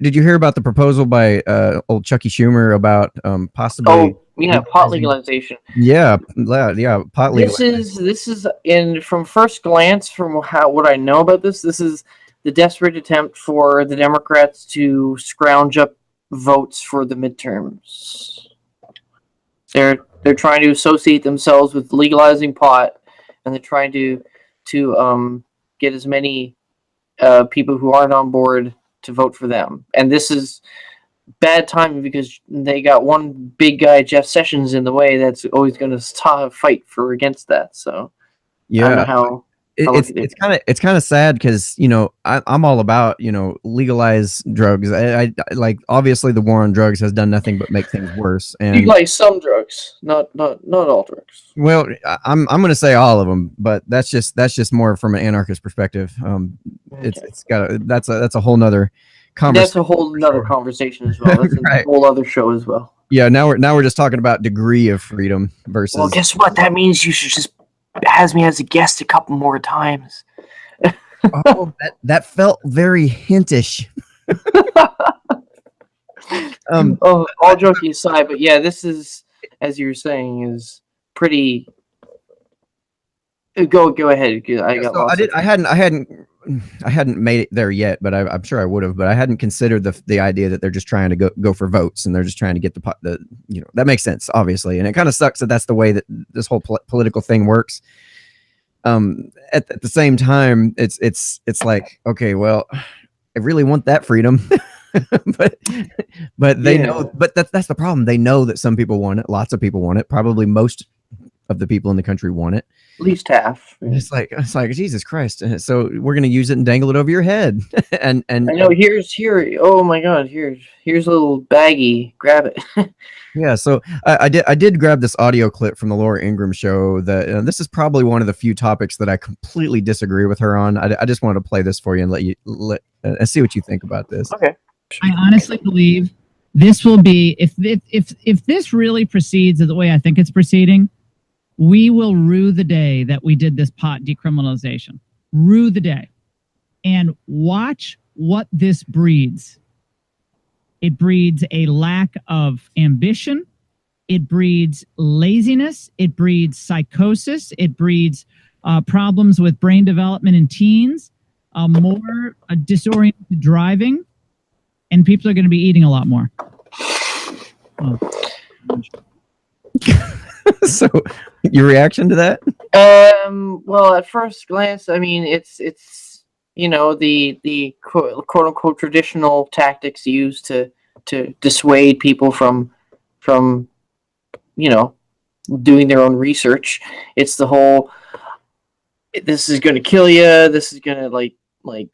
Did you hear about the proposal by old Chucky Schumer about possibly? Oh, yeah, pot legalization. Yeah, pot legalization. This is in from first glance, from what I know about this. This is the desperate attempt for the Democrats to scrounge up votes for the midterms. They're trying to associate themselves with legalizing pot, and they're trying to get as many people who aren't on board to vote for them. And this is bad timing because they got one big guy, Jeff Sessions, in the way that's always going to fight for against that. So yeah, I don't know how it's kind of sad because I'm all about legalize drugs. I like, obviously the war on drugs has done nothing but make things worse. And legalize some drugs, not all drugs. Well, I'm going to say all of them, but that's just more from an anarchist perspective. Okay. That's a whole nother conversation. That's a whole nother conversation as well. That's right. A whole other show as well. Yeah, now we're just talking about degree of freedom versus. Well, guess what? That means you should just has me as a guest a couple more times. Oh, that felt very hintish. All joking aside, but yeah, this is, as you were saying, is pretty. Go ahead. I got lost. I hadn't made it there yet, but I'm sure I would have. But I hadn't considered the idea that they're just trying to go for votes, and they're just trying to get the that makes sense, obviously, and it kind of sucks that that's the way that this whole political thing works. At the same time, it's like, okay, well, I really want that freedom. but they know, but that's the problem. They know that some people want it. Lots of people want it. Probably most of the people in the country want it. At least half. It's like Jesus Christ. So we're gonna use it and dangle it over your head. and I know here. Oh my God, here's a little baggie. Grab it. Yeah. So I did grab this audio clip from the Laura Ingraham show. That this is probably one of the few topics that I completely disagree with her on. I just wanted to play this for you and see what you think about this. Okay. I honestly believe this will be, if this really proceeds the way I think it's proceeding, we will rue the day that we did this pot decriminalization. Rue the day. And watch what this breeds. It breeds a lack of ambition. It breeds laziness. It breeds psychosis. It breeds problems with brain development in teens, more disoriented driving. And people are going to be eating a lot more. Oh. So, your reaction to that? Well, at first glance, I mean, it's the quote unquote traditional tactics used to dissuade people from doing their own research. It's the whole, this is going to kill you. This is going to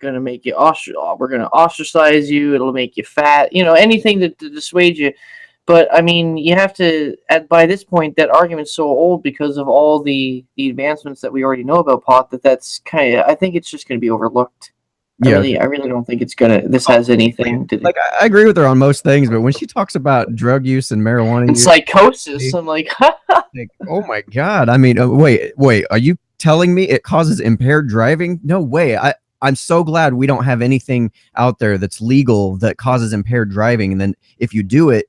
gonna make you we're gonna ostracize you. It'll make you fat. Anything to dissuade you. But I mean, you have to. By this point, that argument's so old because of all the advancements that we already know about pot. That's kind of. I think it's just gonna be overlooked. Yeah. I really don't think it's gonna. This has anything to do. Like, I agree with her on most things, but when she talks about drug use and marijuana and psychosis, I'm like, oh my God! I mean, wait, are you telling me it causes impaired driving? No way! I'm so glad we don't have anything out there that's legal that causes impaired driving. And then if you do it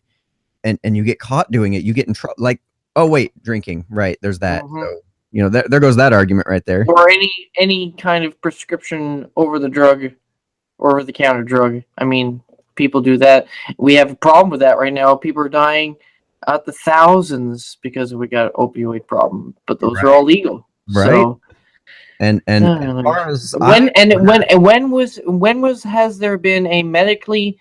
and you get caught doing it, you get in trouble. Like, oh wait, drinking, right? There's that. So, there goes that argument right there. Or any kind of prescription over the counter drug. I mean, people do that. We have a problem with that right now. People are dying at the thousands because we got an opioid problem, but those are all legal. Right. So, And as far as when has there been a medically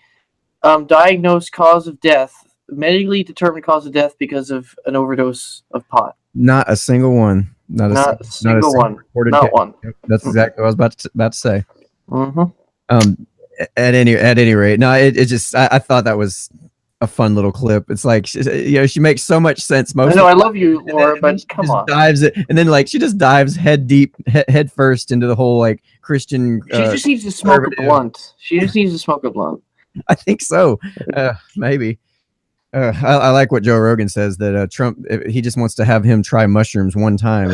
diagnosed cause of death, medically determined cause of death because of an overdose of pot? Not a single one. Not a single one. Not one. That's exactly what I was about to say. Mm-hmm. At any rate, no, it just I thought that was a fun little clip. It's like, she makes so much sense. I love you, Laura, but come on. Dives it, and then she just dives head first into the whole Christian. She just needs to smoke a blunt. She just needs to smoke a blunt. I think so. Maybe. I like what Joe Rogan says, that Trump, he just wants to have him try mushrooms one time.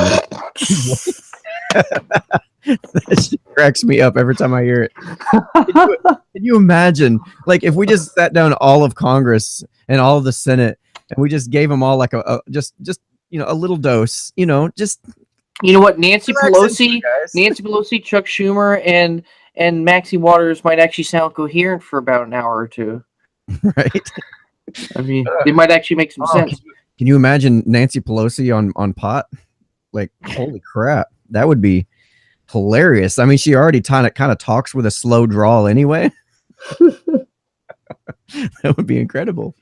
That shit cracks me up every time I hear it. Can you imagine, like, if we just sat down all of Congress and all of the Senate, and we just gave them all like just a little dose, just You know what? Nancy relax into Pelosi, it, guys. Nancy Pelosi, Chuck Schumer, and Maxine Waters might actually sound coherent for about an hour or two. Right? I mean, they might actually make some sense. Can you imagine Nancy Pelosi on pot? Like, holy crap, that would be hilarious. I mean, she already kind of talks with a slow drawl anyway. That would be incredible.